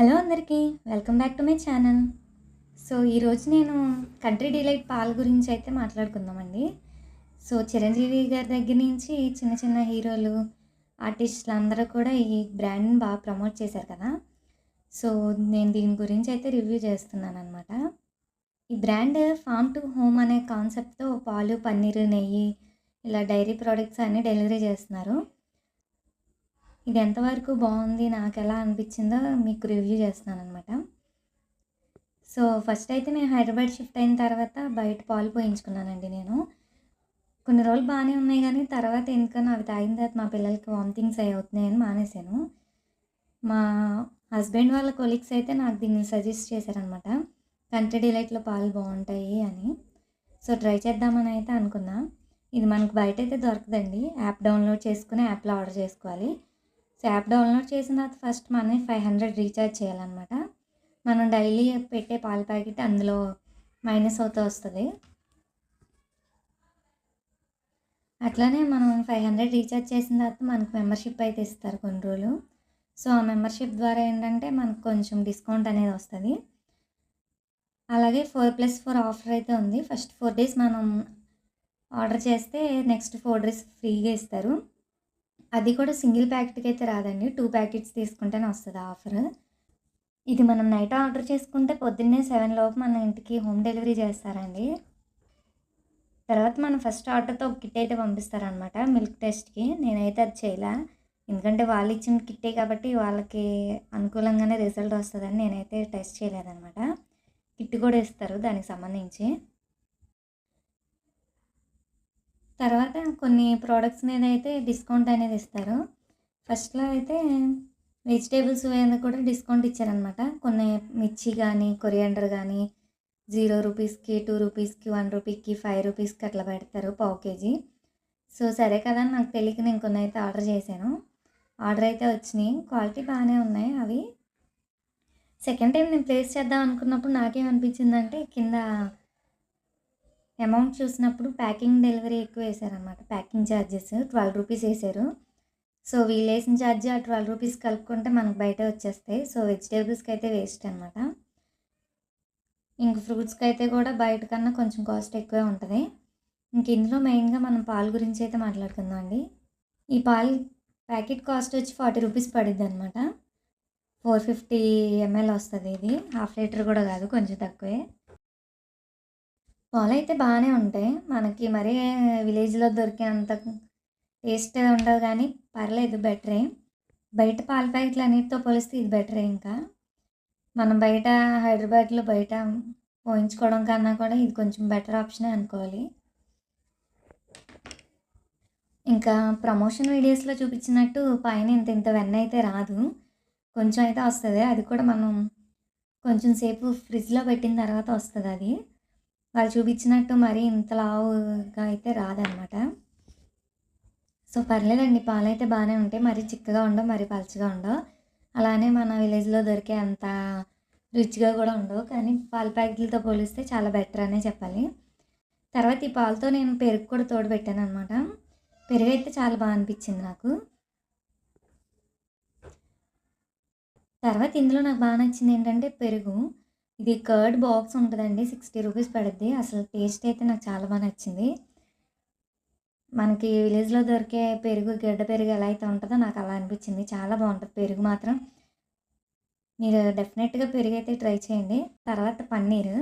Hello అందరికీ welcome back to my channel. ఈరోజు నేను కంట్రీ డిలైట్ పాల గురించి అయితే మాట్లాడుకుందామండి. చిరంజీవి గారి దగ్గర నుంచి చిన్న చిన్న హీరోలు, ఆర్టిస్టులు అందరూ కూడా ఈ బ్రాండ్ని బాగా ప్రమోట్ చేశారు కదా. సో నేను దీని గురించి అయితే రివ్యూ చేస్తున్నాను అనమాట. ఈ బ్రాండ్ ఫార్మ్ టు హోమ్ అనే కాన్సెప్ట్తో పాలు, పన్నీరు, నెయ్యి ఇలా డైరీ ప్రోడక్ట్స్ అన్నీ డెలివరీ చేస్తున్నారు. ఇది ఎంతవరకు బాగుంది, నాకు ఎలా అనిపించిందో మీకు రివ్యూ చేస్తున్నాను అనమాట. ఫస్ట్ అయితే నేను హైదరాబాద్ షిఫ్ట్ అయిన తర్వాత బయట పాలు పోయించుకున్నానండి. నేను కొన్ని రోజులు బాగానే ఉన్నాయి, కానీ తర్వాత ఎందుకన్నా అవి తాగిన తర్వాత మా పిల్లలకి వామిటింగ్స్ అవి అవుతున్నాయని మానేశాను. మా హస్బెండ్ వాళ్ళ కొలీగ్స్ అయితే నాకు దీన్ని సజెస్ట్ చేశారనమాట, కంట్రీ డిలైట్లో పాలు బాగుంటాయి అని. ట్రై చేద్దామని అయితే అనుకున్నా. ఇది మనకు బయట అయితే దొరకదండి, యాప్ డౌన్లోడ్ చేసుకుని యాప్లో ఆర్డర్ చేసుకోవాలి. యాప్ డౌన్లోడ్ చేసిన తర్వాత ఫస్ట్ మనం 500 రీఛార్జ్ చేయాలన్నమాట. మనం డైలీ పెట్టే పాల ప్యాకెట్ అందులో మైనస్ అవుతూ వస్తుంది. అట్లానే మనం 500 రీఛార్జ్ చేసిన తర్వాత మనకు మెంబర్షిప్ అయితే ఇస్తారు కొన్ని రోజులు. ఆ మెంబర్షిప్ ద్వారా ఏంటంటే మనకు కొంచెం డిస్కౌంట్ అనేది వస్తుంది. అలాగే 4+4 ఆఫర్ అయితే ఉంది. ఫస్ట్ 4 days మనం ఆర్డర్ చేస్తే నెక్స్ట్ 4 days ఫ్రీగా ఇస్తారు. అది కూడా సింగిల్ ప్యాకెట్కి అయితే రాదండి, 2 ప్యాకెట్స్ తీసుకుంటేనే వస్తుంది ఆఫర్. ఇది మనం నైట్ ఆర్డర్ చేసుకుంటే పొద్దున్నే 7 లోపు మన ఇంటికి హోమ్ డెలివరీ చేస్తారండి. తర్వాత మనం ఫస్ట్ ఆర్డర్తో ఒక కిట్ అయితే పంపిస్తారనమాట మిల్క్ టెస్ట్కి. నేనైతే అది చేయలే, ఎందుకంటే వాళ్ళు ఇచ్చిన కిట్టే కాబట్టి వాళ్ళకి అనుకూలంగానే రిజల్ట్ వస్తుందని నేనైతే టెస్ట్ చేయలేదనమాట. కిట్ కూడా ఇస్తారు దానికి సంబంధించి. తర్వాత కొన్ని ప్రోడక్ట్స్ మీద అయితే డిస్కౌంట్ అనేది ఇస్తారు. ఫస్ట్లో అయితే వెజిటేబుల్స్ మీద కూడా డిస్కౌంట్ ఇచ్చారనమాట. కొన్ని మిర్చి కానీ, కొరియాండర్ కానీ 0 రూపీస్కి, 2 రూపీస్కి, 1 రూపీకి, 5 రూపీస్కి అట్లా పెడతారు పావు కేజీ. సరే కదా అని నాకు తెలియక నేను కొన్ని అయితే ఆర్డర్ చేశాను. ఆర్డర్ అయితే వచ్చినాయి, క్వాలిటీ బాగానే ఉన్నాయి అవి. సెకండ్ టైం నేను ప్లేస్ చేద్దాం అనుకున్నప్పుడు నాకేమనిపించిందంటే కింద అమౌంట్ చూసినప్పుడు ప్యాకింగ్ డెలివరీ ఎక్కువ వేసారనమాట. ప్యాకింగ్ ఛార్జెస్ 12 రూపీస్ వేసారు. వీళ్ళు వేసిన ఛార్జ్ ఆ 12 రూపీస్ కలుపుకుంటే మనకు బయట వచ్చేస్తాయి. వెజిటేబుల్స్కి అయితే వేస్ట్ అనమాట. ఇంక ఫ్రూట్స్కి అయితే కూడా బయట కన్నా కొంచెం కాస్ట్ ఎక్కువే ఉంటుంది. ఇందులో మెయిన్గా మనం పాలు గురించి అయితే మాట్లాడుకుందాం అండి. ఈ పాలు ప్యాకెట్ కాస్ట్ వచ్చి 40 రూపీస్ పడుద్ది అనమాట. 450 ml వస్తుంది. ఇది ½ లీటర్ కూడా కాదు, కొంచెం తక్కువే. పాలు అయితే బాగానే ఉంటాయి, మనకి మరీ విలేజ్లో దొరికే అంత టేస్ట్ ఉండదు, కానీ పర్లేదు, బెటరే. బయట పాల ప్యాకెట్లు అన్నిటితో పోలిస్తే ఇది బెటరే. ఇంకా మనం బయట హైదరాబాద్లో బయట పోయించుకోవడం కన్నా కూడా ఇది కొంచెం బెటర్ ఆప్షనే అనుకోవాలి. ఇంకా ప్రమోషన్ వీడియోస్లో చూపించినట్టు పైన ఇంత వెన్న అయితే రాదు, కొంచెం అయితే వస్తుంది. అది కూడా మనం కొంచెం సేపు ఫ్రిడ్జ్లో పెట్టిన తర్వాత వస్తుంది. అది వాళ్ళు చూపించినట్టు మరీ ఇంత లావుగా అయితే రాదనమాట. పర్లేదండి, పాలు అయితే బాగానే ఉంటాయి. మరీ చిక్కగా ఉండవు, మరీ పలుచగా ఉండవు. అలానే మన విలేజ్లో దొరికే అంత రిచ్గా కూడా ఉండవు, కానీ పాల ప్యాకెట్లతో పోలిస్తే చాలా బెటర్ అనే చెప్పాలి. తర్వాత ఈ పాలతో నేను పెరుగు కూడా తోడు పెట్టాను అనమాట. పెరుగు అయితే చాలా బాగా అనిపించింది నాకు. తర్వాత ఇందులో నాకు బాగా నచ్చింది ఏంటంటే పెరుగు. ఇది కర్డ్ బాక్స్ ఉంటుందండి, 60 రూపీస్ పడుద్ది. అసలు టేస్ట్ అయితే నాకు చాలా బాగా నచ్చింది. మనకి విలేజ్లో దొరికే పెరుగు, గడ్డ పెరుగు ఎలా అయితే ఉంటుందో నాకు అలా అనిపించింది. చాలా బాగుంటుంది పెరుగు మాత్రం. మీరు డెఫినెట్గా పెరుగు అయితే ట్రై చేయండి. తర్వాత పన్నీరు.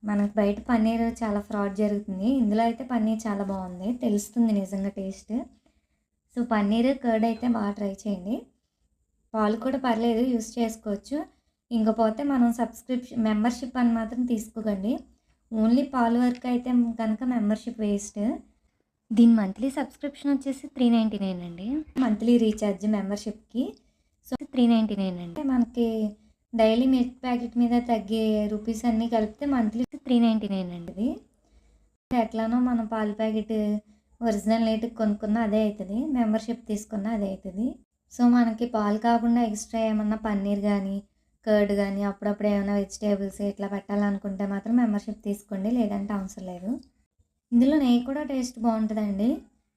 మనకు బయట పన్నీరు చాలా ఫ్రాడ్ జరుగుతుంది, ఇందులో అయితే పన్నీర్ చాలా బాగుంది, తెలుస్తుంది నిజంగా టేస్ట్. పన్నీరు, కర్డ్ అయితే బాగా ట్రై చేయండి. పాలు కూడా పర్లేదు, యూస్ చేసుకోవచ్చు. ఇంకపోతే మనం మెంబర్షిప్ అని మాత్రం తీసుకోకండి. ఓన్లీ పాలు వరకు అయితే కనుక మెంబర్షిప్ వేస్ట్. దీని మంత్లీ సబ్స్క్రిప్షన్ వచ్చేసి 399 అండి. మంత్లీ రీఛార్జ్ మెంబర్షిప్కి 399 అండి. మనకి డైలీ మిల్క్ ప్యాకెట్ మీద తగ్గే రూపీస్ అన్నీ కలిపితే మంత్లీ 399 అండి. ఇది ఎట్లానో మనం పాల ప్యాకెట్ ఒరిజినల్ రేటుకి కొనుక్కున్న అదే అవుతుంది, మెంబర్షిప్ తీసుకున్న అదే అవుతుంది. మనకి పాలు కాకుండా ఎక్స్ట్రా ఏమన్నా పన్నీర్ కానీ, కర్డ్ కానీ, అప్పుడప్పుడు ఏమైనా వెజిటేబుల్స్ ఇట్లా పెట్టాలనుకుంటే మాత్రం మెంబర్షిప్ తీసుకోండి, లేదంటే అవసరం లేదు. ఇందులో నెయ్యి కూడా టేస్ట్ బాగుంటుందండి.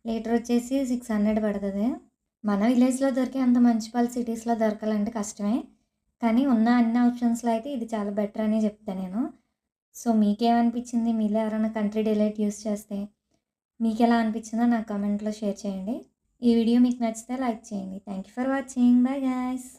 లీటర్ వచ్చేసి 600 పడుతుంది. మన విలేజ్లో దొరికే అంత మంచి పాలు సిటీస్లో దొరకాలంటే కష్టమే. కానీ ఉన్న అన్ని ఆప్షన్స్‌లో అయితే ఇది చాలా బెటర్ అనే చెప్తా నేను. సో, మీకేమనిపించింది? మీలో ఎవరైనా కంట్రీ డిలైట్ యూజ్ చేస్తే మీకెలా అనిపించిందో నాకు కామెంట్‌లో షేర్ చేయండి. ఈ వీడియో మీకు నచ్చితే లైక్ చేయండి. Thank you for watching. Bye guys.